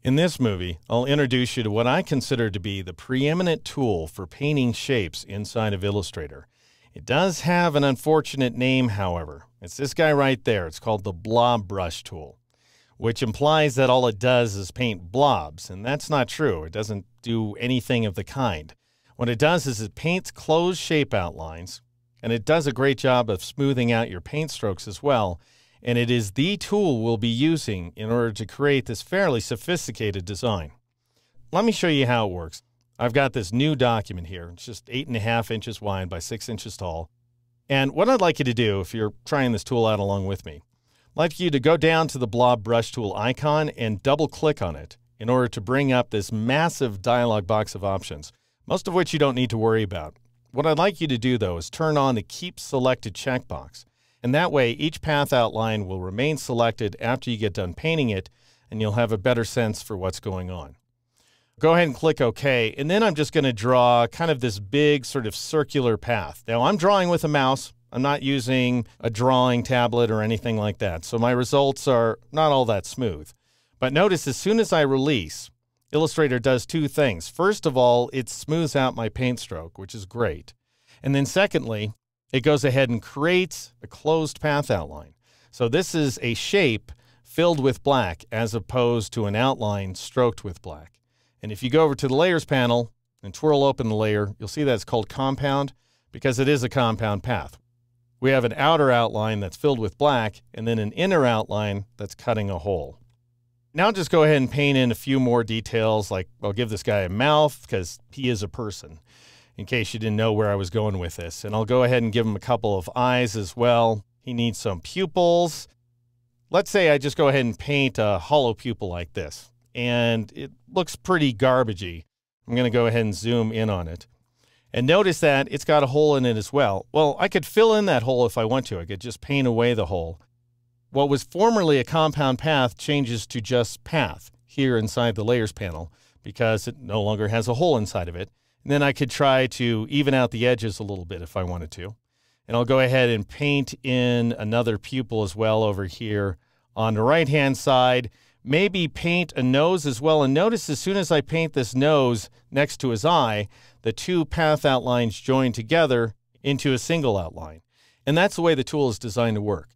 In this movie, I'll introduce you to what I consider to be the preeminent tool for painting shapes inside of Illustrator. It does have an unfortunate name, however. It's this guy right there. It's called the Blob Brush tool, which implies that all it does is paint blobs, and that's not true. It doesn't do anything of the kind. What it does is it paints closed shape outlines, and it does a great job of smoothing out your paint strokes as well. And it is the tool we'll be using in order to create this fairly sophisticated design. Let me show you how it works. I've got this new document here. It's just 8.5 inches wide by 6 inches tall. And what I'd like you to do, if you're trying this tool out along with me, I'd like you to go down to the Blob Brush tool icon and double click on it in order to bring up this massive dialog box of options, most of which you don't need to worry about. What I'd like you to do, though, is turn on the Keep Selected checkbox. And that way, each path outline will remain selected after you get done painting it, and you'll have a better sense for what's going on. Go ahead and click OK, and then I'm just going to draw kind of this big sort of circular path. Now, I'm drawing with a mouse. I'm not using a drawing tablet or anything like that, so my results are not all that smooth. But notice, as soon as I release, Illustrator does two things. First of all, it smooths out my paint stroke, which is great. And then secondly, it goes ahead and creates a closed path outline. So this is a shape filled with black as opposed to an outline stroked with black. And if you go over to the Layers panel and twirl open the layer, you'll see that it's called Compound because it is a compound path. We have an outer outline that's filled with black and then an inner outline that's cutting a hole. Now just go ahead and paint in a few more details, like I'll give this guy a mouth because he is a person, in case you didn't know where I was going with this. And I'll go ahead and give him a couple of eyes as well. He needs some pupils. Let's say I just go ahead and paint a hollow pupil like this, and it looks pretty garbagey. I'm going to go ahead and zoom in on it. And notice that it's got a hole in it as well. Well, I could fill in that hole if I want to. I could just paint away the hole. What was formerly a compound path changes to just path here inside the Layers panel because it no longer has a hole inside of it. And then I could try to even out the edges a little bit if I wanted to. And I'll go ahead and paint in another pupil as well over here on the right-hand side. Maybe paint a nose as well. And notice as soon as I paint this nose next to his eye, the two path outlines join together into a single outline. And that's the way the tool is designed to work.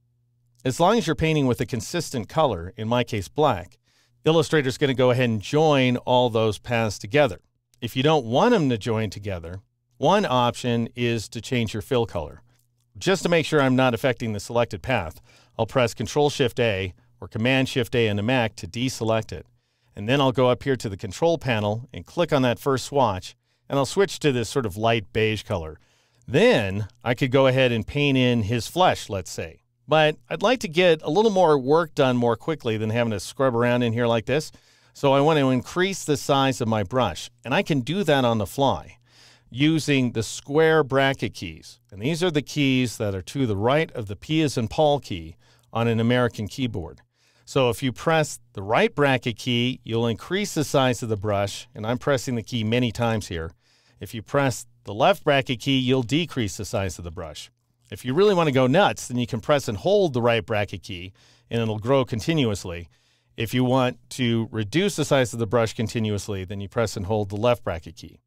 As long as you're painting with a consistent color, in my case black, Illustrator's going to go ahead and join all those paths together. If you don't want them to join together, one option is to change your fill color. Just to make sure I'm not affecting the selected path, I'll press Control-Shift-A or Command-Shift-A on the Mac to deselect it. And then I'll go up here to the Control panel and click on that first swatch, and I'll switch to this sort of light beige color. Then I could go ahead and paint in his flesh, let's say. But I'd like to get a little more work done more quickly than having to scrub around in here like this. So I want to increase the size of my brush, and I can do that on the fly using the square bracket keys. And these are the keys that are to the right of the P as in Paul key on an American keyboard. So if you press the right bracket key, you'll increase the size of the brush, and I'm pressing the key many times here. If you press the left bracket key, you'll decrease the size of the brush. If you really want to go nuts, then you can press and hold the right bracket key, and it'll grow continuously. If you want to reduce the size of the brush continuously, then you press and hold the left bracket key.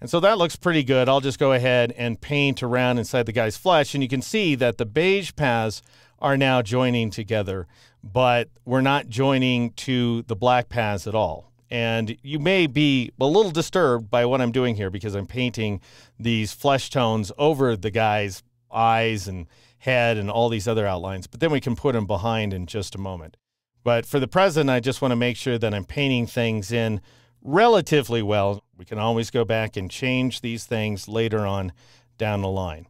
And so that looks pretty good. I'll just go ahead and paint around inside the guy's flesh, and you can see that the beige paths are now joining together, but we're not joining to the black paths at all. And you may be a little disturbed by what I'm doing here because I'm painting these flesh tones over the guy's eyes and head and all these other outlines, but then we can put them behind in just a moment. But for the present, I just want to make sure that I'm painting things in relatively well. We can always go back and change these things later on down the line.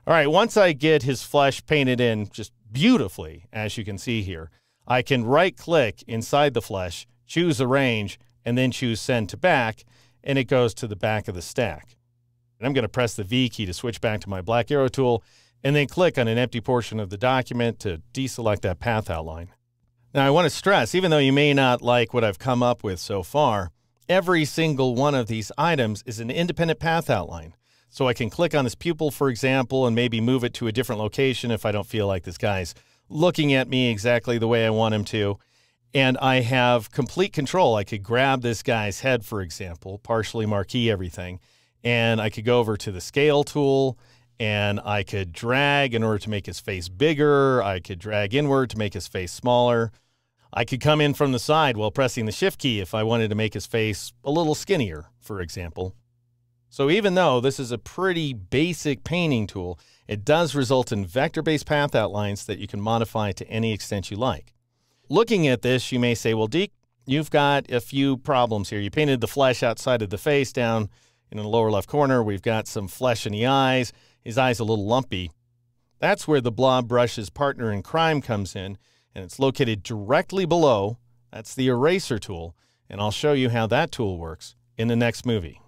All right, once I get his flesh painted in just beautifully, as you can see here, I can right-click inside the flesh, choose Arrange, and then choose Send to Back, and it goes to the back of the stack. And I'm going to press the V key to switch back to my black arrow tool, and then click on an empty portion of the document to deselect that path outline. Now, I want to stress, even though you may not like what I've come up with so far, every single one of these items is an independent path outline. So I can click on this pupil, for example, and maybe move it to a different location if I don't feel like this guy's looking at me exactly the way I want him to. And I have complete control. I could grab this guy's head, for example, partially marquee everything, and I could go over to the scale tool, and I could drag in order to make his face bigger. I could drag inward to make his face smaller. I could come in from the side while pressing the shift key if I wanted to make his face a little skinnier, for example. So even though this is a pretty basic painting tool, it does result in vector-based path outlines that you can modify to any extent you like. Looking at this, you may say, well, Deke, you've got a few problems here. You painted the flesh outside of the face down in the lower left corner. We've got some flesh in the eyes. His eye's a little lumpy. That's where the blob brush's partner in crime comes in, and it's located directly below. That's the eraser tool, and I'll show you how that tool works in the next movie.